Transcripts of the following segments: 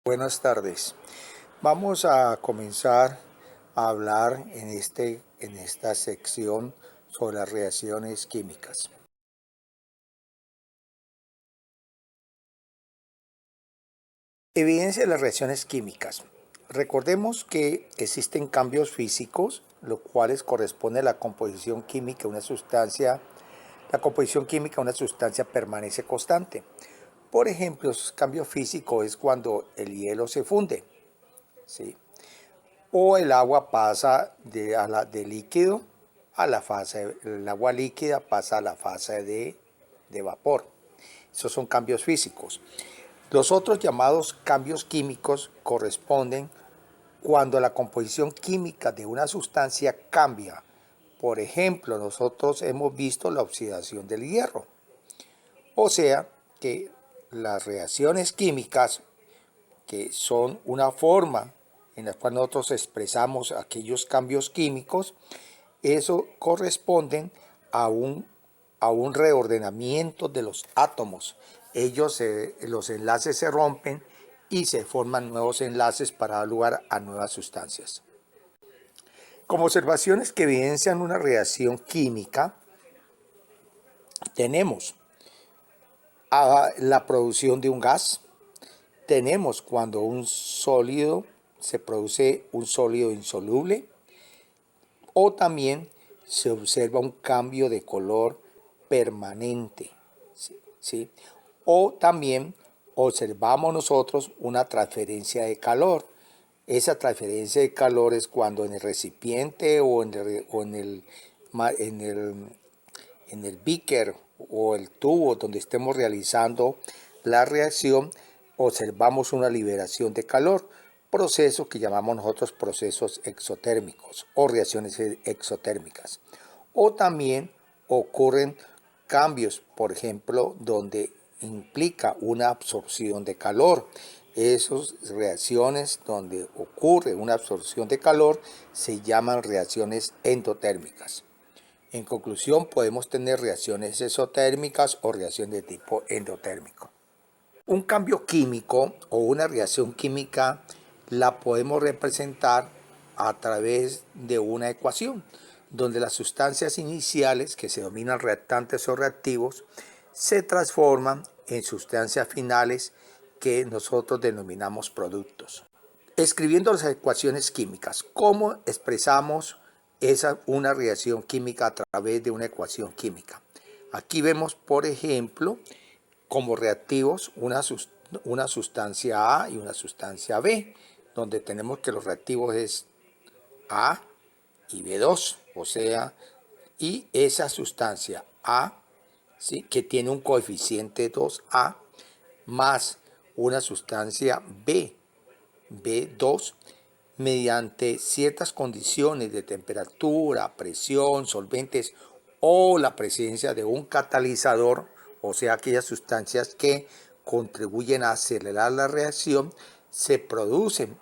Buenas tardes. Vamos a comenzar a hablar en esta sección sobre las reacciones químicas. Evidencia de las reacciones químicas. Recordemos que existen cambios físicos, los cuales corresponde a la composición química de una sustancia. La composición química de una sustancia permanece constante. Por ejemplo, esos cambios físicos es cuando el hielo se funde, ¿sí? O el agua pasa de líquido a la fase, el agua líquida pasa a la fase de vapor. Esos son cambios físicos. Los otros llamados cambios químicos corresponden cuando la composición química de una sustancia cambia. Por ejemplo, nosotros hemos visto la oxidación del hierro. O sea que las reacciones químicas, que son una forma en la cual nosotros expresamos aquellos cambios químicos, eso corresponden a un reordenamiento de los átomos. Los enlaces se rompen y se forman nuevos enlaces para dar lugar a nuevas sustancias. Como observaciones que evidencian una reacción química, tenemos la producción de un gas, tenemos cuando se produce un sólido insoluble, o también se observa un cambio de color permanente, ¿sí? O también observamos nosotros una transferencia de calor. Esa transferencia de calor es cuando en el recipiente o en el beaker o el tubo donde estemos realizando la reacción, observamos una liberación de calor, procesos que llamamos nosotros procesos exotérmicos o reacciones exotérmicas. O también ocurren cambios, por ejemplo, donde implica una absorción de calor. Esas reacciones donde ocurre una absorción de calor se llaman reacciones endotérmicas. En conclusión, podemos tener reacciones exotérmicas o reacciones de tipo endotérmico. Un cambio químico o una reacción química la podemos representar a través de una ecuación, donde las sustancias iniciales, que se denominan reactantes o reactivos, se transforman en sustancias finales que nosotros denominamos productos. Escribiendo las ecuaciones químicas, ¿cómo expresamos una reacción química a través de una ecuación química? Aquí vemos, por ejemplo, como reactivos una sustancia A y una sustancia B, donde tenemos que los reactivos es A y B2, o sea, y esa sustancia A, ¿sí?, que tiene un coeficiente 2A, más una sustancia B2, mediante ciertas condiciones de temperatura, presión, solventes o la presencia de un catalizador, o sea, aquellas sustancias que contribuyen a acelerar la reacción, se producen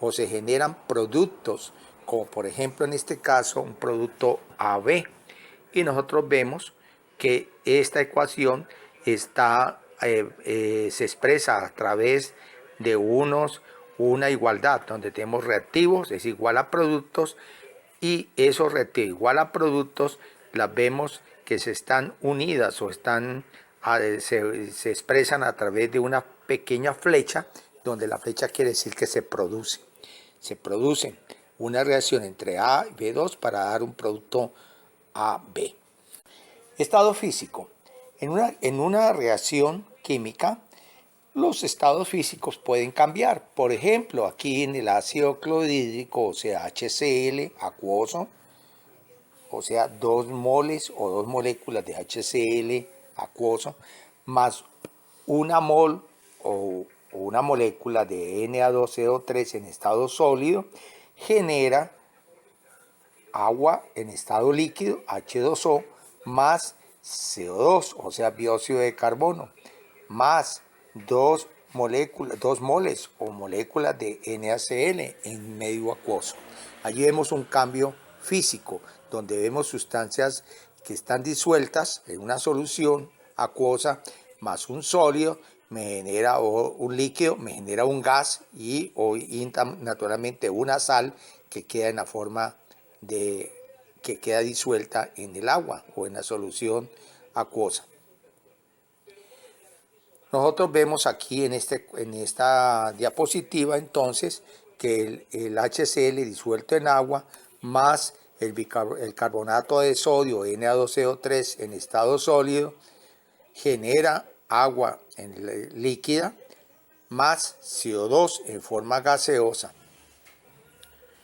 o se generan productos, como por ejemplo en este caso un producto AB. Y nosotros vemos que esta ecuación se expresa a través de una igualdad, donde tenemos reactivos es igual a productos, y esos reactivos igual a productos las vemos que se están unidas o se expresan a través de una pequeña flecha, donde la flecha quiere decir que se produce una reacción entre A y B2 para dar un producto AB. Estado físico. En una reacción química, los estados físicos pueden cambiar. Por ejemplo, aquí en el ácido clorhídrico, o sea, HCl, acuoso, o sea, 2 moles o 2 moléculas de HCl acuoso, más una mol o una molécula de Na2CO3 en estado sólido, genera agua en estado líquido, H2O, más CO2, o sea, dióxido de carbono, más 2 moles o moléculas de NaCl en medio acuoso. Allí vemos un cambio físico, donde vemos sustancias que están disueltas en una solución acuosa, más un sólido, me genera un líquido, me genera un gas y naturalmente una sal que queda en la forma que queda disuelta en el agua o en la solución acuosa. Nosotros vemos aquí en esta diapositiva entonces que el HCl disuelto en agua más el carbonato de sodio Na2CO3 en estado sólido genera agua líquida más CO2 en forma gaseosa.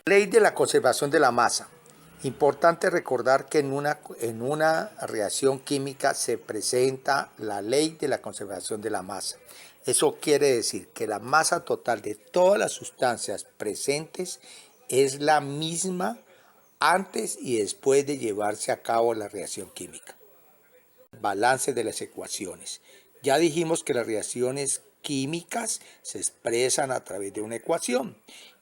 Ley de la conservación de la masa. Importante recordar que en una reacción química se presenta la ley de la conservación de la masa. Eso quiere decir que la masa total de todas las sustancias presentes es la misma antes y después de llevarse a cabo la reacción química. Balance de las ecuaciones. Ya dijimos que las reacciones químicas se expresan a través de una ecuación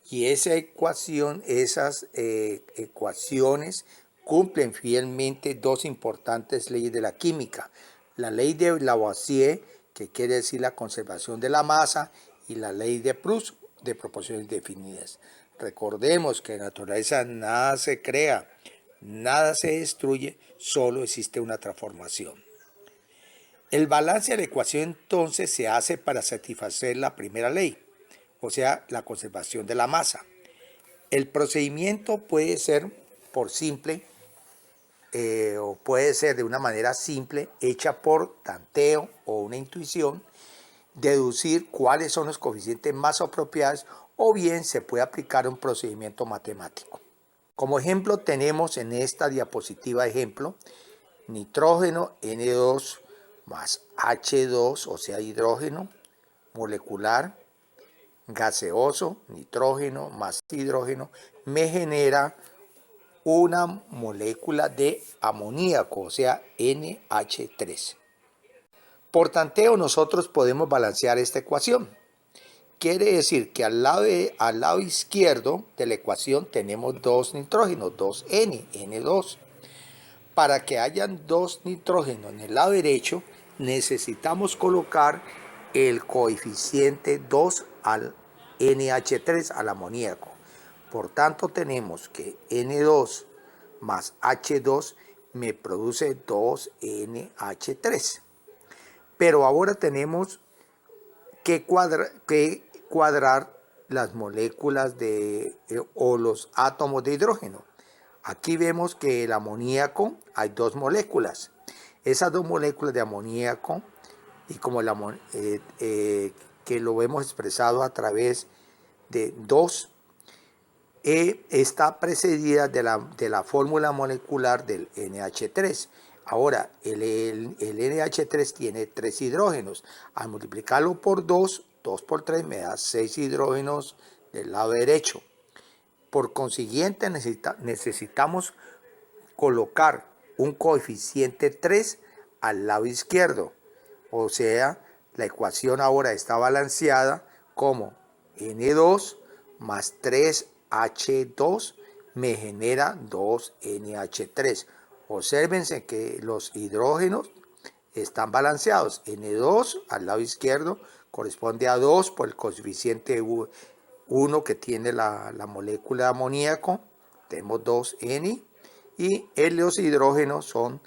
y esas ecuaciones cumplen fielmente dos importantes leyes de la química: la ley de Lavoisier, que quiere decir la conservación de la masa, y la ley de Proust, de proporciones definidas. Recordemos que en la naturaleza nada se crea, nada se destruye, solo existe una transformación. El balance de la ecuación entonces se hace para satisfacer la primera ley, o sea, la conservación de la masa. El procedimiento puede ser por simple o puede ser de una manera simple, hecha por tanteo o una intuición, deducir cuáles son los coeficientes más apropiados, o bien se puede aplicar un procedimiento matemático. Como ejemplo tenemos en esta diapositiva nitrógeno N2 más H2, o sea, hidrógeno molecular, gaseoso, nitrógeno más hidrógeno, me genera una molécula de amoníaco, o sea, NH3. Por tanteo nosotros podemos balancear esta ecuación. Quiere decir que al lado izquierdo de la ecuación tenemos dos nitrógenos, 2N, N2. Para que hayan dos nitrógenos en el lado derecho, necesitamos colocar el coeficiente 2 al NH3, al amoníaco. Por tanto, tenemos que N2 más H2 me produce 2NH3. Pero ahora tenemos que cuadrar las moléculas o los átomos de hidrógeno. Aquí vemos que el amoníaco hay dos moléculas. Esas dos moléculas de amoníaco, y como que lo hemos expresado a través de 2, está precedida de la fórmula molecular del NH3. Ahora, el NH3 tiene 3 hidrógenos. Al multiplicarlo por 2 por 3 me da 6 hidrógenos del lado derecho. Por consiguiente, necesitamos colocar un coeficiente 3 al lado izquierdo. O sea, la ecuación ahora está balanceada como N2 más 3H2 me genera 2NH3. Obsérvense que los hidrógenos están balanceados. N2 al lado izquierdo corresponde a 2 por el coeficiente 1 que tiene la molécula de amoníaco. Tenemos 2N. Y los hidrógenos son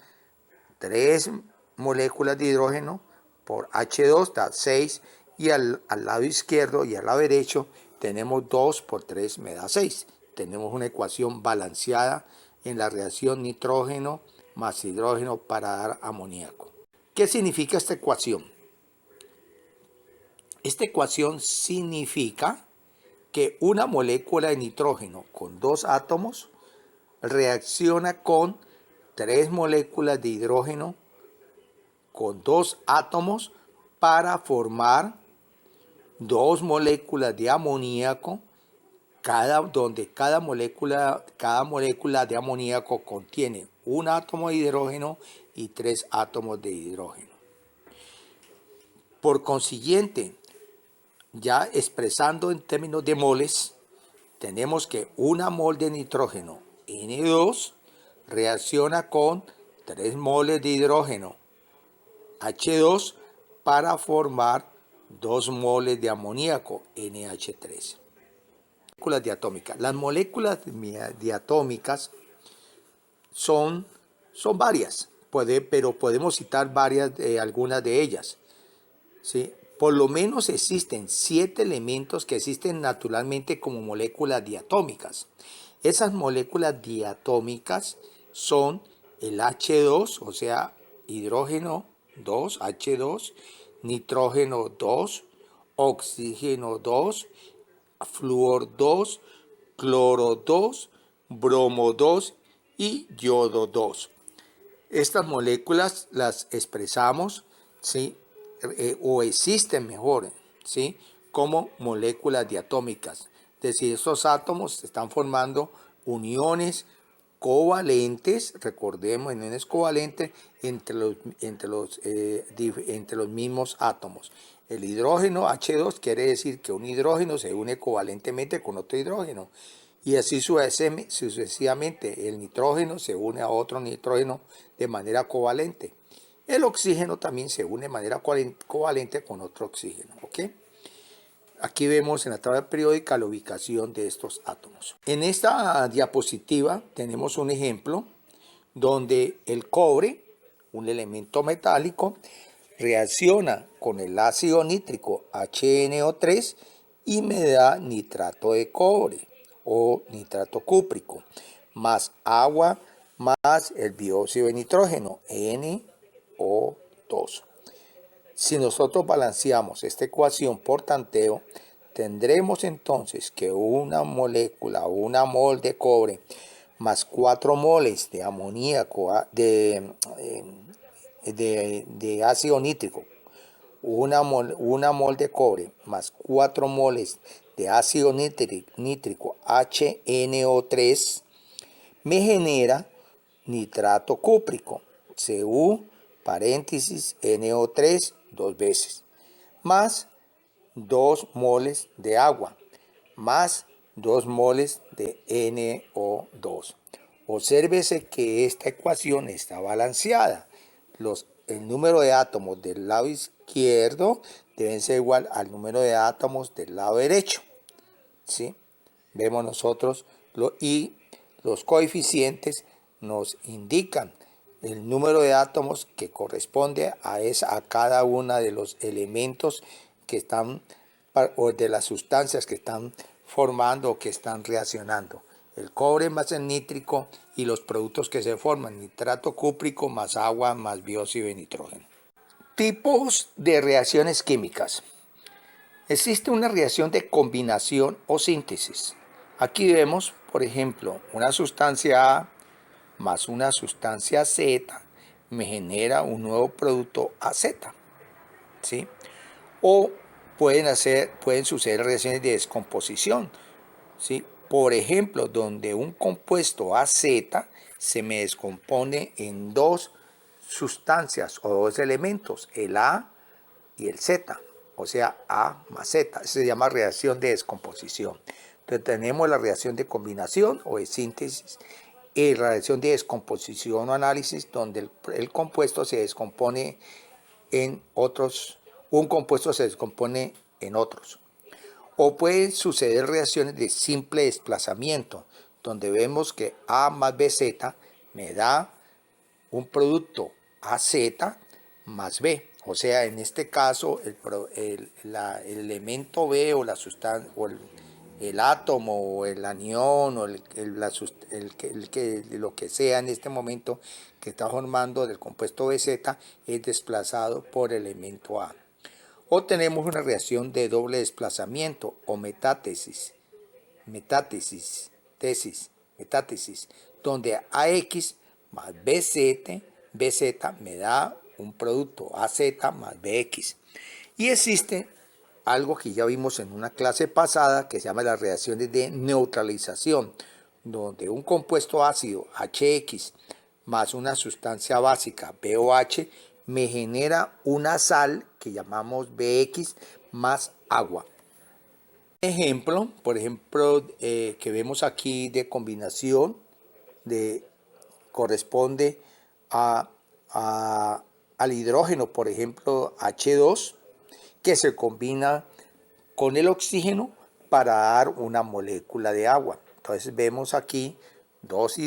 3 moléculas de hidrógeno por H2 da 6. Y al lado izquierdo y al lado derecho tenemos 2 por 3 me da 6. Tenemos una ecuación balanceada en la reacción nitrógeno más hidrógeno para dar amoníaco. ¿Qué significa esta ecuación? Esta ecuación significa que una molécula de nitrógeno con 2 átomos reacciona con 3 moléculas de hidrógeno con 2 átomos para formar 2 moléculas de amoníaco, donde cada molécula de amoníaco contiene un átomo de hidrógeno y 3 átomos de hidrógeno. Por consiguiente, ya expresando en términos de moles, tenemos que una mol de nitrógeno N2 reacciona con 3 moles de hidrógeno H2 para formar 2 moles de amoníaco, NH3. Moléculas diatómicas. Las moléculas diatómicas son varias, pero podemos citar algunas de ellas. ¿Sí? Por lo menos existen 7 elementos que existen naturalmente como moléculas diatómicas. Esas moléculas diatómicas son el H2, o sea, hidrógeno 2, H2, nitrógeno 2, oxígeno 2, flúor 2, cloro 2, bromo 2 y yodo 2. Estas moléculas las expresamos, ¿sí? O existen mejor, ¿sí? Como moléculas diatómicas. Es decir, estos átomos están formando uniones covalentes, recordemos, uniones covalentes entre los mismos átomos. El hidrógeno H2 quiere decir que un hidrógeno se une covalentemente con otro hidrógeno. Y así sucesivamente, el nitrógeno se une a otro nitrógeno de manera covalente. El oxígeno también se une de manera covalente con otro oxígeno. ¿Ok? Aquí vemos en la tabla periódica la ubicación de estos átomos. En esta diapositiva tenemos un ejemplo donde el cobre, un elemento metálico, reacciona con el ácido nítrico HNO3 y me da nitrato de cobre o nitrato cúprico, más agua, más el dióxido de nitrógeno, NO2. Si nosotros balanceamos esta ecuación por tanteo, tendremos entonces que una molécula o una mol de cobre más 4 moles de amoníaco, de ácido nítrico, una mol de cobre más 4 moles de ácido nítrico HNO3 me genera nitrato cúprico, Cu paréntesis NO3 2 veces, más 2 moles de agua, más 2 moles de NO2. Obsérvese que esta ecuación está balanceada. El número de átomos del lado izquierdo deben ser igual al número de átomos del lado derecho. ¿Sí? Vemos nosotros y los coeficientes nos indican el número de átomos que corresponde a cada uno de los elementos que están, o de las sustancias que están formando o que están reaccionando. El cobre más el nítrico y los productos que se forman, nitrato cúprico más agua más dióxido de nitrógeno. Tipos de reacciones químicas. Existe una reacción de combinación o síntesis. Aquí vemos, por ejemplo, una sustancia A más una sustancia Z me genera un nuevo producto AZ, ¿sí? O pueden suceder reacciones de descomposición, ¿sí? Por ejemplo, donde un compuesto AZ se me descompone en 2 sustancias o 2 elementos, el A y el Z, o sea, A más Z. Se llama reacción de descomposición. Entonces tenemos la reacción de combinación o de síntesis y la reacción de descomposición o análisis, donde el compuesto se descompone en otros, un compuesto se descompone en otros. O pueden suceder reacciones de simple desplazamiento, donde vemos que A más BZ me da un producto AZ más B. O sea, en este caso, el elemento B o la sustancia, o el átomo o el anión o lo que sea en este momento que está formando del compuesto BZ es desplazado por el elemento A. O tenemos una reacción de doble desplazamiento o metátesis, donde AX más BZ me da un producto AZ más BX. Y existe algo que ya vimos en una clase pasada que se llama las reacciones de neutralización, donde un compuesto ácido HX más una sustancia básica BOH me genera una sal que llamamos BX más agua. Por ejemplo, que vemos aquí de combinación corresponde al hidrógeno, por ejemplo, H2, que se combina con el oxígeno para dar una molécula de agua. Entonces vemos aquí dos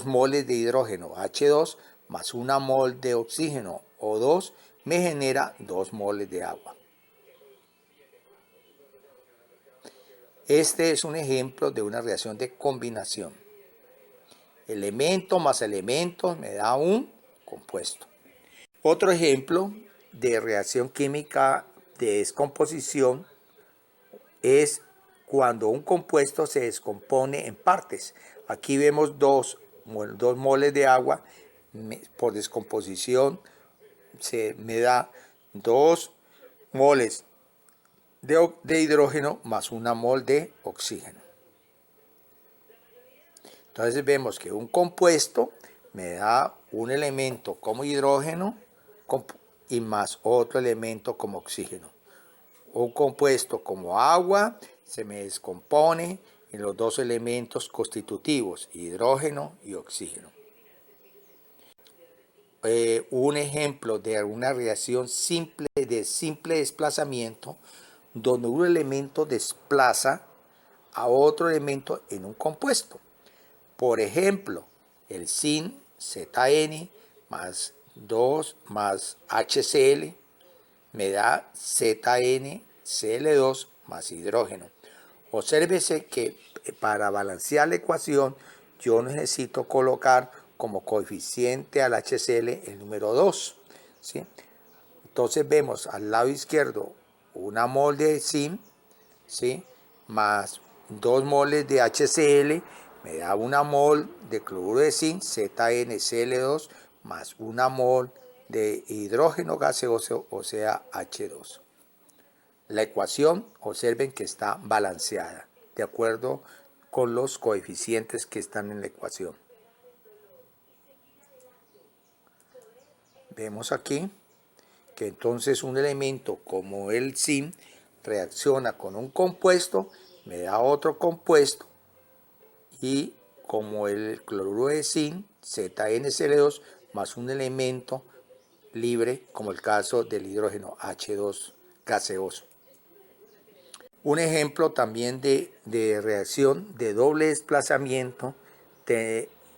moles de hidrógeno H2 más una mol de oxígeno O2 me genera 2 moles de agua. Este es un ejemplo de una reacción de combinación. Elemento más elemento me da un compuesto. Otro ejemplo de reacción química de descomposición es cuando un compuesto se descompone en partes. Aquí vemos dos moles de agua. Por descomposición se me da 2 moles de hidrógeno más una mol de oxígeno. Entonces vemos que un compuesto me da un elemento como hidrógeno y más otro elemento como oxígeno. Un compuesto como agua se me descompone en los dos elementos constitutivos, hidrógeno y oxígeno. Un ejemplo de una reacción de simple desplazamiento, donde un elemento desplaza a otro elemento en un compuesto. Por ejemplo, el zinc ZN más 2 más HCl me da ZnCl2 más hidrógeno. Obsérvese que para balancear la ecuación yo necesito colocar como coeficiente al HCl el número 2. ¿Sí? Entonces vemos al lado izquierdo una mol de zinc, ¿sí? Más 2 moles de HCl me da una mol de cloruro de zinc, ZnCl2, más una mol de hidrógeno gaseoso, o sea, H2. La ecuación, observen que está balanceada, de acuerdo con los coeficientes que están en la ecuación. Vemos aquí que entonces un elemento como el zinc reacciona con un compuesto, me da otro compuesto, y como el cloruro de zinc, ZnCl2, más un elemento libre, como el caso del hidrógeno H2 gaseoso. Un ejemplo también de reacción de doble desplazamiento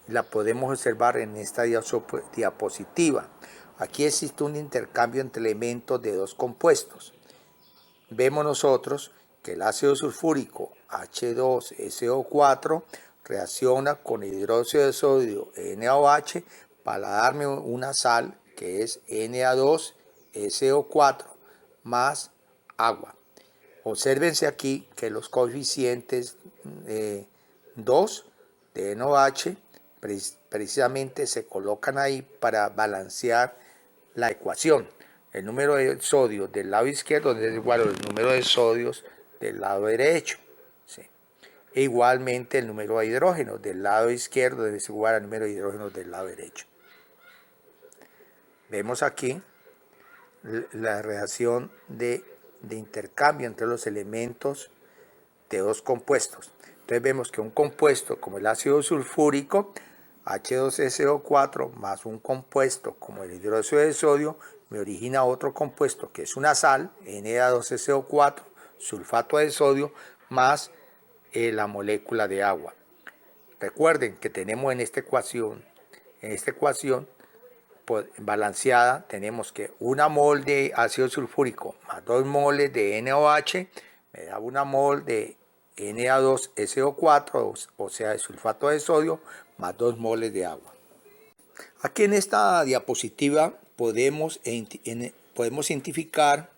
la podemos observar en esta diapositiva. Aquí existe un intercambio entre elementos de dos compuestos. Vemos nosotros que el ácido sulfúrico H2SO4 reacciona con el hidróxido de sodio NaOH para darme una sal que es Na2SO4 más agua. Obsérvense aquí que los coeficientes 2 de NaOH precisamente se colocan ahí para balancear la ecuación. El número de sodios del lado izquierdo es igual al número de sodios del lado derecho. ¿Sí? E igualmente el número de hidrógenos del lado izquierdo es igual al número de hidrógenos del lado derecho. Vemos aquí la reacción de intercambio entre los elementos de dos compuestos. Entonces vemos que un compuesto como el ácido sulfúrico H2SO4 más un compuesto como el hidróxido de sodio me origina otro compuesto que es una sal, Na2SO4, sulfato de sodio, más la molécula de agua. Recuerden que tenemos en esta ecuación balanceada, tenemos que una mol de ácido sulfúrico más 2 moles de NaOH me da una mol de Na2SO4, o sea, de sulfato de sodio, más 2 moles de agua. Aquí en esta diapositiva podemos identificar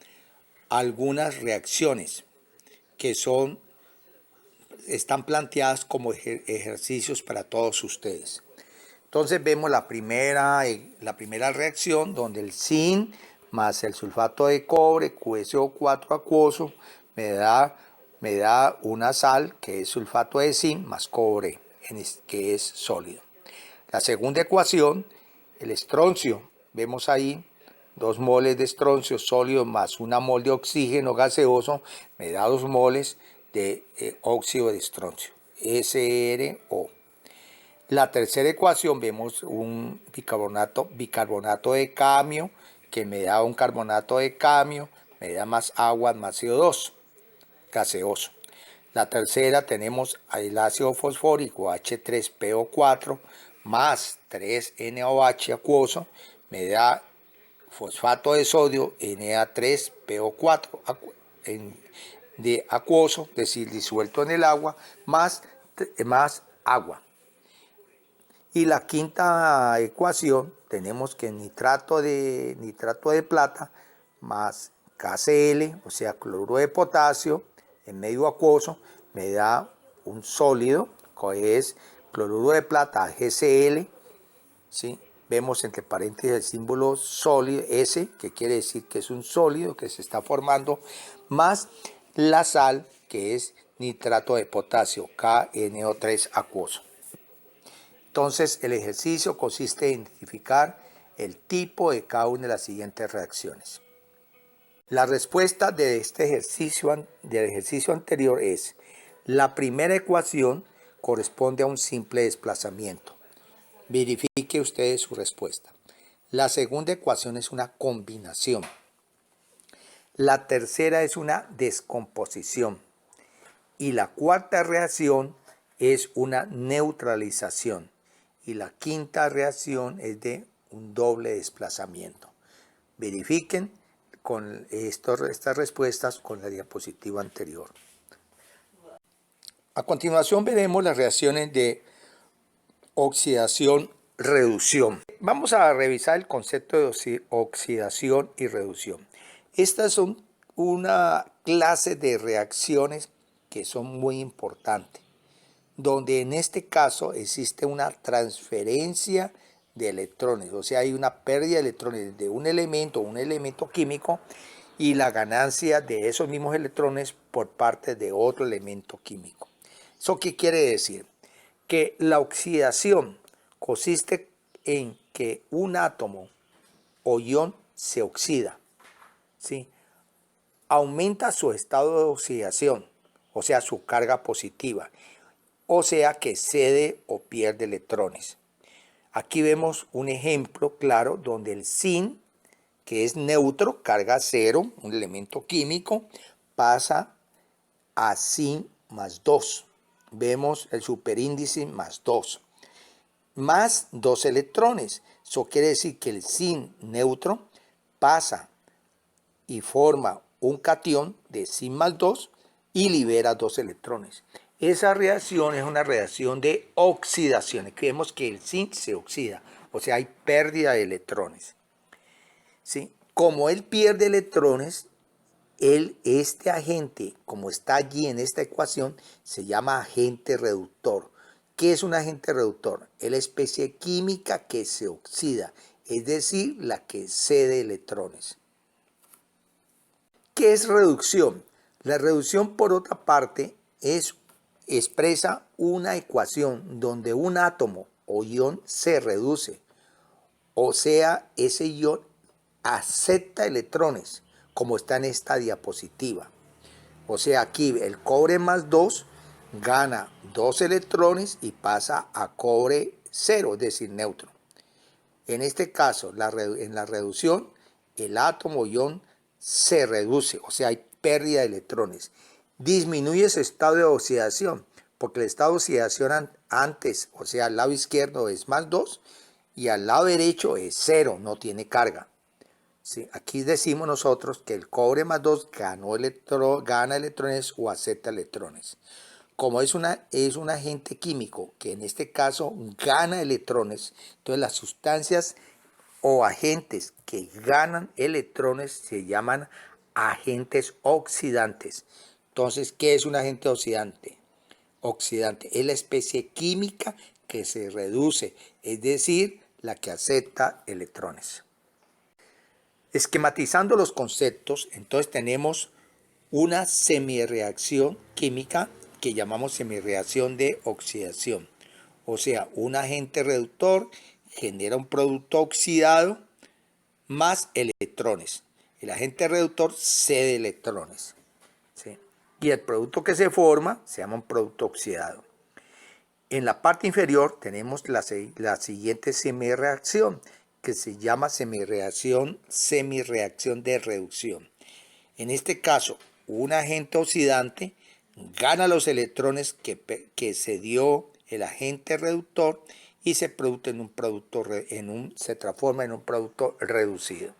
algunas reacciones que están planteadas como ejercicios para todos ustedes. Entonces vemos la primera reacción donde el zinc más el sulfato de cobre, QSO4 acuoso, me da una sal que es sulfato de zinc más cobre, que es sólido. La segunda ecuación, el estroncio, vemos ahí 2 moles de estroncio sólido más una mol de oxígeno gaseoso, me da 2 moles de óxido de estroncio, SRO. La tercera ecuación vemos un bicarbonato de cadmio que me da un carbonato de cadmio, me da más agua, más CO2 gaseoso. La tercera tenemos el ácido fosfórico H3PO4 más 3NaOH acuoso, me da fosfato de sodio Na3PO4 de acuoso, es decir, disuelto en el agua, más agua. Y la quinta ecuación tenemos que nitrato de plata más KCl, o sea, cloruro de potasio en medio acuoso, me da un sólido, que es cloruro de plata GCl, ¿sí? Vemos entre paréntesis el símbolo sólido S, que quiere decir que es un sólido que se está formando, más la sal, que es nitrato de potasio, KNO3 acuoso. Entonces, el ejercicio consiste en identificar el tipo de cada una de las siguientes reacciones. La respuesta de este ejercicio, del ejercicio anterior es: la primera ecuación corresponde a un simple desplazamiento. Verifique ustedes su respuesta. La segunda ecuación es una combinación. La tercera es una descomposición. Y la cuarta reacción es una neutralización. Y la quinta reacción es de un doble desplazamiento. Verifiquen con estas respuestas con la diapositiva anterior. A continuación veremos las reacciones de oxidación-reducción. Vamos a revisar el concepto de oxidación y reducción. Estas son una clase de reacciones que son muy importantes, donde en este caso existe una transferencia de electrones, o sea, hay una pérdida de electrones de un elemento químico, y la ganancia de esos mismos electrones por parte de otro elemento químico. ¿Eso qué quiere decir? Que la oxidación consiste en que un átomo o ion se oxida, ¿sí? Aumenta su estado de oxidación, o sea, su carga positiva, o sea que cede o pierde electrones. Aquí vemos un ejemplo claro donde el zinc, que es neutro, carga 0, un elemento químico, pasa a zinc más 2. Vemos el superíndice más 2. Más 2 electrones. Eso quiere decir que el zinc neutro pasa y forma un catión de zinc más 2 y libera 2 electrones. Esa reacción es una reacción de oxidación. Vemos que el zinc se oxida, o sea, hay pérdida de electrones, ¿sí? Como él pierde electrones, este agente, como está allí en esta ecuación, se llama agente reductor. ¿Qué es un agente reductor? Es la especie química que se oxida, es decir, la que cede electrones. ¿Qué es reducción? La reducción, por otra parte, expresa una ecuación donde un átomo o ion se reduce, o sea, ese ion acepta electrones, como está en esta diapositiva. O sea, aquí el cobre más 2 gana 2 electrones y pasa a cobre 0, es decir, neutro. En este caso, en la reducción, el átomo o ion se reduce, o sea, hay pérdida de electrones. Disminuye su estado de oxidación, porque el estado de oxidación antes, o sea, al lado izquierdo es más 2 y al lado derecho es 0, no tiene carga. Sí, aquí decimos nosotros que el cobre más 2 gana electrones o acepta electrones. Como es un agente químico que en este caso gana electrones, entonces las sustancias o agentes que ganan electrones se llaman agentes oxidantes. Entonces, ¿qué es un agente oxidante? Oxidante es la especie química que se reduce, es decir, la que acepta electrones. Esquematizando los conceptos, entonces tenemos una semirreacción química que llamamos semirreacción de oxidación. O sea, un agente reductor genera un producto oxidado más electrones. El agente reductor cede electrones, ¿sí? Y el producto que se forma se llama un producto oxidado. En la parte inferior tenemos la siguiente semirreacción, que se llama semirreacción de reducción. En este caso, un agente oxidante gana los electrones que se dio el agente reductor y se produce en un producto, se transforma en un producto reducido.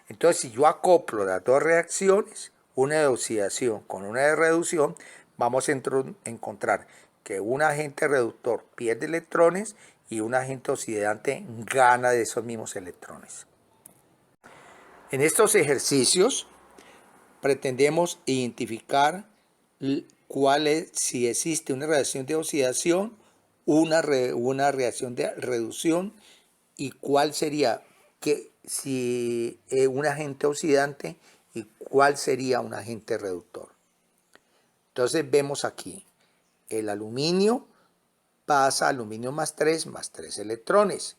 Entonces, si yo acoplo las dos reacciones, una de oxidación con una de reducción, vamos a encontrar que un agente reductor pierde electrones y un agente oxidante gana de esos mismos electrones. En estos ejercicios pretendemos identificar si existe una reacción de oxidación, una reacción de reducción y cuál sería si un agente oxidante y cuál sería un agente reductor. Entonces vemos aquí, el aluminio pasa a aluminio más 3 electrones.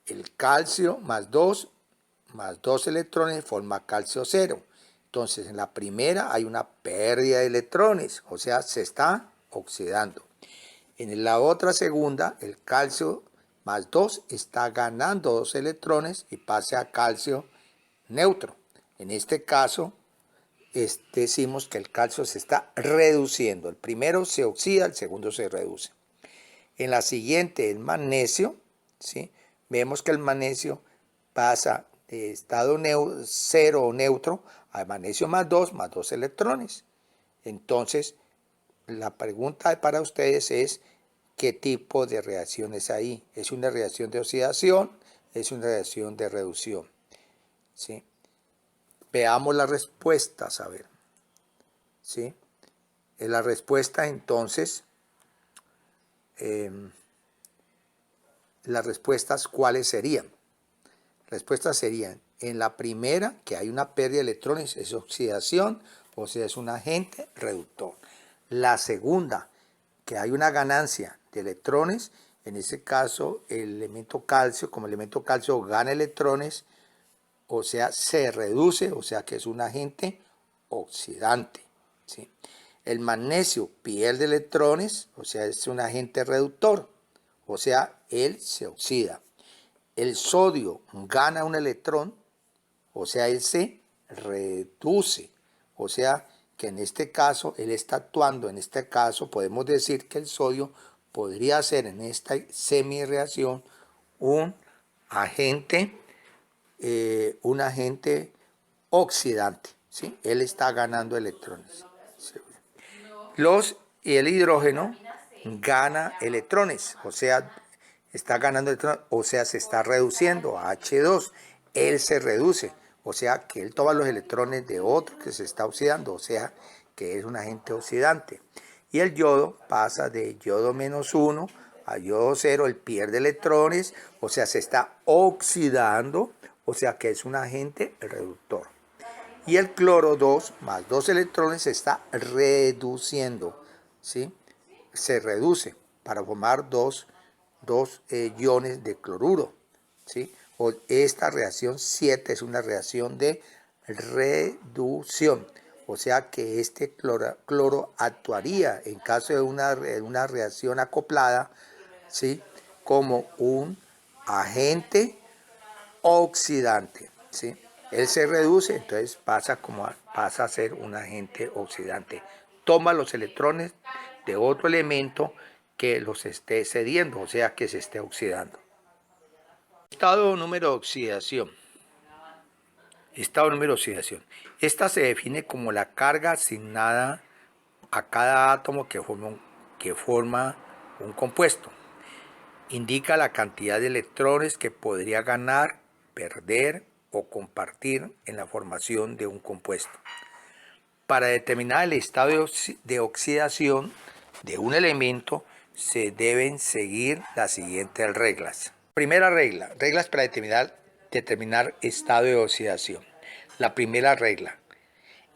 El calcio más 2 electrones forma calcio 0. Entonces en la primera hay una pérdida de electrones, o sea, se está oxidando. En la otra segunda, el calcio más 2 está ganando 2 electrones y pasa a calcio neutro. En este caso, decimos que el calcio se está reduciendo. El primero se oxida, el segundo se reduce. En la siguiente, el magnesio, ¿sí? Vemos que el magnesio pasa de estado 0 o neutro a magnesio más 2 electrones. Entonces, la pregunta para ustedes es, ¿qué tipo de reacción es ahí? ¿Es una reacción de oxidación? ¿Es una reacción de reducción? ¿Sí? Veamos las respuestas, a ver. ¿Sí? En la respuesta, entonces, las respuestas, ¿cuáles serían? Respuestas serían, en la primera, que hay una pérdida de electrones, es oxidación, o sea, es un agente reductor. La segunda, que hay una ganancia de electrones, en ese caso, el elemento calcio, como elemento calcio gana electrones, o sea, se reduce, o sea, que es un agente oxidante, ¿sí? El magnesio pierde electrones, o sea, es un agente reductor, o sea, él se oxida. El sodio gana un electrón, o sea, él se reduce, o sea, que en este caso, él está actuando, en este caso, podemos decir que el sodio podría ser en esta semirreacción un agente oxidante, ¿sí? Él está ganando electrones. Y el hidrógeno gana electrones, o sea, está ganando electrones, o sea, se está reduciendo a H2. Él se reduce, o sea, que él toma los electrones de otro que se está oxidando, o sea, que es un agente oxidante. Y el yodo pasa de yodo -1 a yodo 0, él pierde electrones, o sea, se está oxidando, o sea, que es un agente reductor. Y el cloro 2 más 2 electrones se está reduciendo, ¿sí? Se reduce para formar dos iones de cloruro, ¿sí? Esta reacción 7 es una reacción de reducción, o sea que este cloro actuaría en caso de una reacción acoplada, ¿sí? Como un agente oxidante, ¿sí? Él se reduce, entonces pasa a ser un agente oxidante. Toma los electrones de otro elemento que los esté cediendo, o sea, que se esté oxidando. Estado número de oxidación. Estado número de oxidación. Esta se define como la carga asignada a cada átomo que forma un compuesto. Indica la cantidad de electrones que podría ganar, perder o compartir en la formación de un compuesto. Para determinar el estado de oxidación de un elemento se deben seguir las siguientes reglas. Primera regla, reglas para determinar estado de oxidación. La primera regla,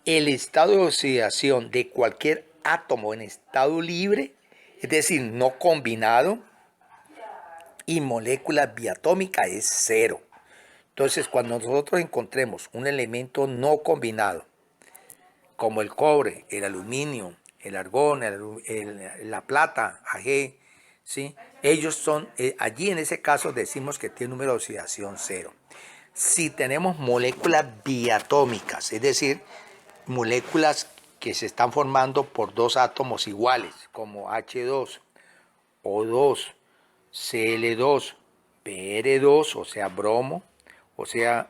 el estado de oxidación de cualquier átomo en estado libre, es decir, no combinado, y molécula biatómica es 0. Entonces, cuando nosotros encontremos un elemento no combinado, como el cobre, el aluminio, el argón, la plata, Ag, ¿sí? Ellos son, allí en ese caso decimos que tiene número de oxidación 0. Si tenemos moléculas biatómicas, es decir, moléculas que se están formando por dos átomos iguales, como H2, O2, Cl2, Pr2, o sea, bromo, o sea,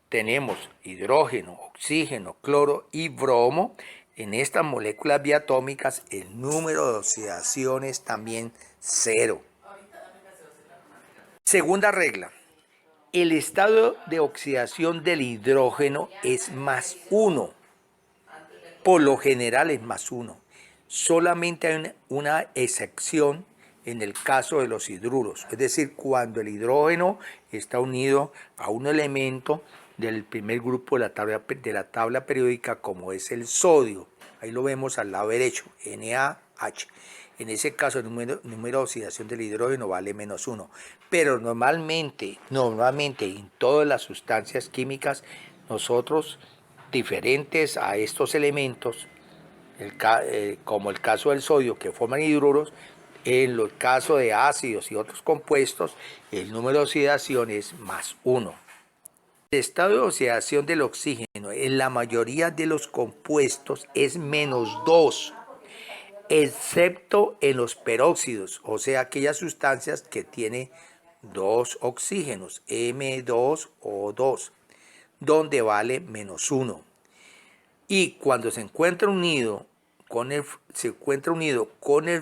tenemos hidrógeno, oxígeno, cloro y bromo. En estas moléculas biatómicas el número de oxidación es también 0. Segunda regla, el estado de oxidación del hidrógeno es más 1. Por lo general es más 1. Solamente hay una excepción en el caso de los hidruros, es decir, cuando el hidrógeno está unido a un elemento del primer grupo de la tabla periódica, como es el sodio. Ahí lo vemos al lado derecho, NaH. En ese caso el número de oxidación del hidrógeno vale menos 1. Pero normalmente en todas las sustancias químicas, nosotros, diferentes a estos elementos, como el caso del sodio, que forman hidruros, en el caso de ácidos y otros compuestos, el número de oxidación es más 1. El estado de oxidación del oxígeno en la mayoría de los compuestos es menos 2, excepto en los peróxidos, o sea, aquellas sustancias que tienen dos oxígenos, M2O2, donde vale menos 1. Y cuando se encuentra unido con el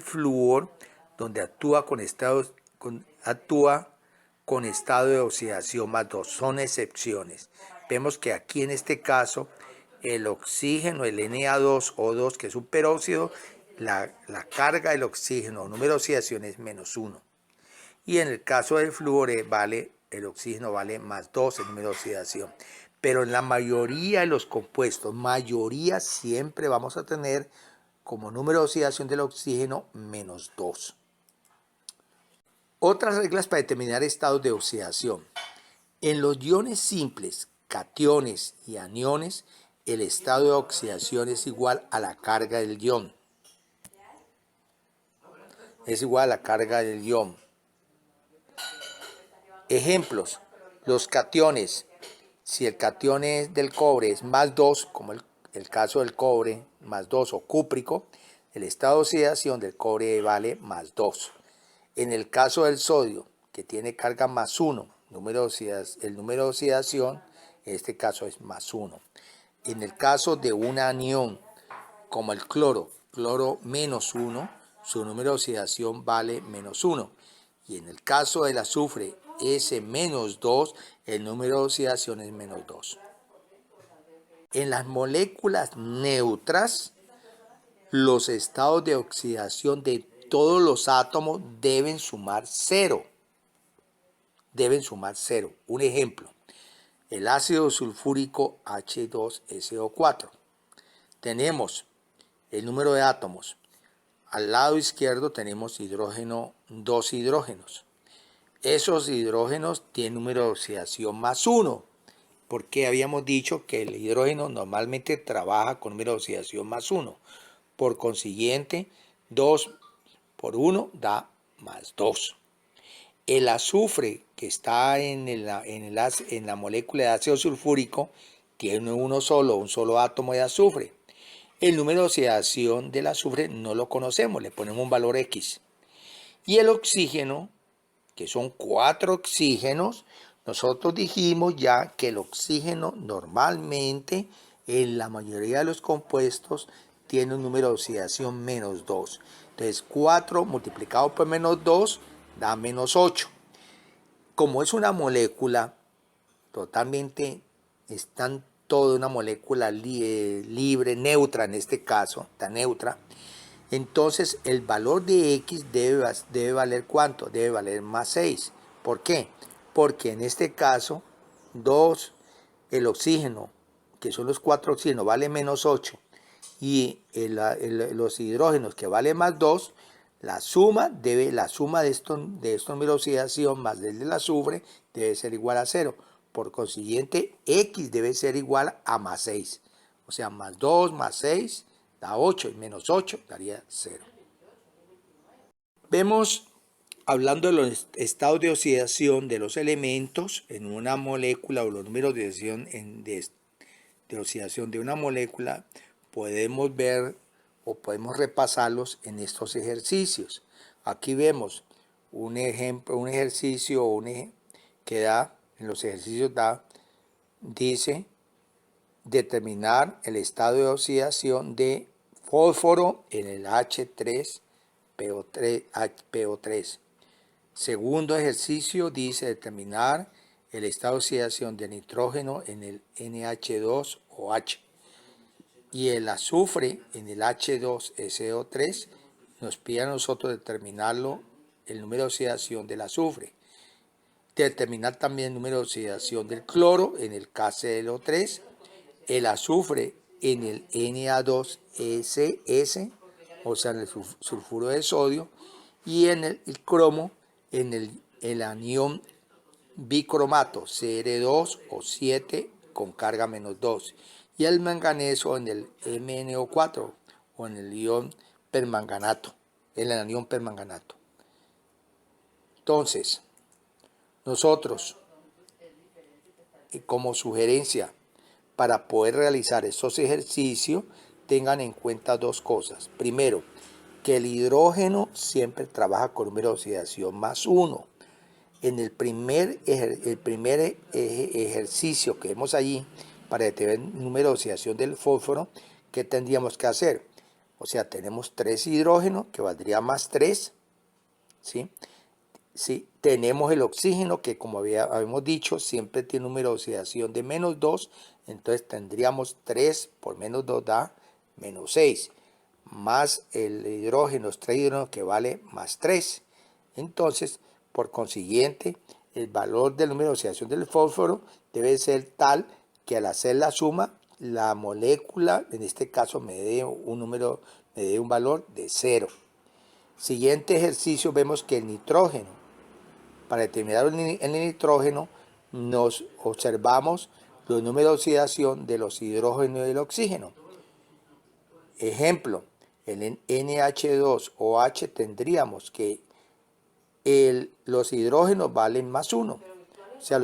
flúor, donde actúa con estado de oxidación más 2. Son excepciones. Vemos que aquí en este caso el oxígeno, el Na2O2, que es un peróxido, la carga del oxígeno, el número de oxidación es menos 1. Y en el caso del flúor el oxígeno vale más 2 el número de oxidación. Pero en la mayoría de los compuestos, siempre vamos a tener como número de oxidación del oxígeno menos 2. Otras reglas para determinar estados de oxidación. En los iones simples, cationes y aniones, el estado de oxidación es igual a la carga del ion. Ejemplos, los cationes. Si el catión del cobre es más 2, como el caso del cobre, más 2 o cúprico, el estado de oxidación del cobre vale más 2. En el caso del sodio, que tiene carga más 1, el número de oxidación, en este caso es más 1. En el caso de un anión, como el cloro menos 1, su número de oxidación vale menos 1. Y en el caso del azufre, S-2, el número de oxidación es menos 2. En las moléculas neutras, los estados de oxidación de todos los átomos deben sumar 0. Un ejemplo, el ácido sulfúrico H2SO4. Tenemos el número de átomos. Al lado izquierdo tenemos dos hidrógenos. Esos hidrógenos tienen número de oxidación más 1, porque habíamos dicho que el hidrógeno normalmente trabaja con número de oxidación más 1. Por consiguiente, 2 por 1 da más 2. El azufre que está en la molécula de ácido sulfúrico tiene un solo átomo de azufre. El número de oxidación del azufre no lo conocemos, le ponemos un valor X. Y el oxígeno, que son 4 oxígenos, nosotros dijimos ya que el oxígeno normalmente en la mayoría de los compuestos tiene un número de oxidación menos 2. Entonces 4 multiplicado por menos 2 da menos 8. Como es una molécula totalmente, están toda una molécula libre, neutra en este caso, está neutra, entonces el valor de X debe valer ¿cuánto? Debe valer más 6. ¿Por qué? Porque en este caso, el oxígeno, que son los 4 oxígenos, vale menos 8. Y los hidrógenos, que vale más 2, la suma de estos números de oxidación más el del azufre debe ser igual a 0. Por consiguiente, X debe ser igual a más 6. O sea, más 2 más 6 da 8 y menos 8 daría 0. Vemos hablando de los estados de oxidación de los elementos en una molécula o los números de oxidación, de oxidación de una molécula, podemos ver o podemos repasarlos en estos ejercicios. Aquí vemos un ejemplo, un ejercicio que da, en los ejercicios dice determinar el estado de oxidación de fósforo en el H3PO3. Segundo ejercicio dice determinar el estado de oxidación de nitrógeno en el NH2OH. Y el azufre en el H2SO3 nos pide a nosotros determinarlo, el número de oxidación del azufre. Determinar también el número de oxidación del cloro en el KClO3, el azufre en el Na2SS, o sea, en el sulfuro de sodio, y en el cromo en el anión bicromato Cr2 o 7 con carga -2, y el manganeso en el MnO4 o en el ion permanganato, el anión permanganato. Entonces, nosotros, como sugerencia para poder realizar estos ejercicios, tengan en cuenta dos cosas. Primero, que el hidrógeno siempre trabaja con número de oxidación +1. En el primer ejercicio que vemos allí, para determinar el número de oxidación del fósforo, ¿qué tendríamos que hacer? O sea, tenemos 3 hidrógenos, que valdría +3, ¿sí? Sí, tenemos el oxígeno, que como habíamos dicho, siempre tiene un número de oxidación de -2, entonces tendríamos 3 por -2 da -6, más el hidrógeno, los 3 hidrógenos, que vale +3. Entonces, por consiguiente, el valor del número de oxidación del fósforo debe ser tal que al hacer la suma, la molécula, en este caso, me dé un valor de 0. Siguiente ejercicio, vemos que el nitrógeno, para determinar el nitrógeno, nos observamos los números de oxidación de los hidrógenos y del oxígeno. Ejemplo, el NH2OH tendríamos que los hidrógenos valen +1, o sea,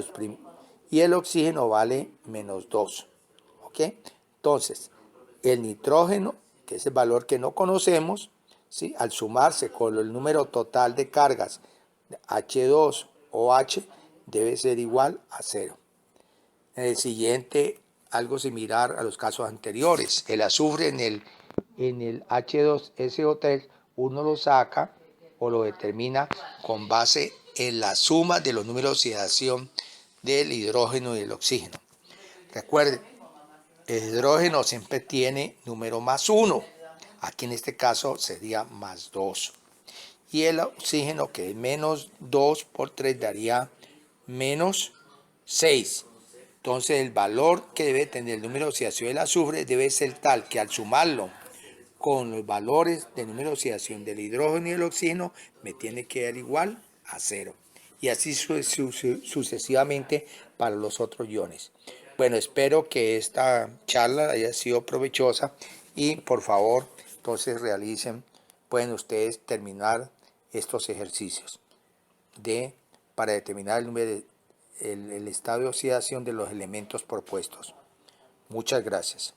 y el oxígeno vale -2. ¿Ok? Entonces, el nitrógeno, que es el valor que no conocemos, ¿sí?, al sumarse con el número total de cargas H2OH, debe ser igual a 0. En el siguiente, algo similar a los casos anteriores. El azufre en el H2SO3 uno lo saca o lo determina con base en la suma de los números de oxidación del hidrógeno y del oxígeno. Recuerden, el hidrógeno siempre tiene número +1. Aquí en este caso sería +2. Y el oxígeno, que es -2 por 3, daría -6. Entonces el valor que debe tener el número de oxidación del azufre debe ser tal que al sumarlo con los valores de número de oxidación del hidrógeno y del oxígeno me tiene que dar igual a 0. Y así sucesivamente para los otros iones. Bueno, espero que esta charla haya sido provechosa y por favor, entonces pueden ustedes terminar estos ejercicios para determinar el estado de oxidación de los elementos propuestos. Muchas gracias.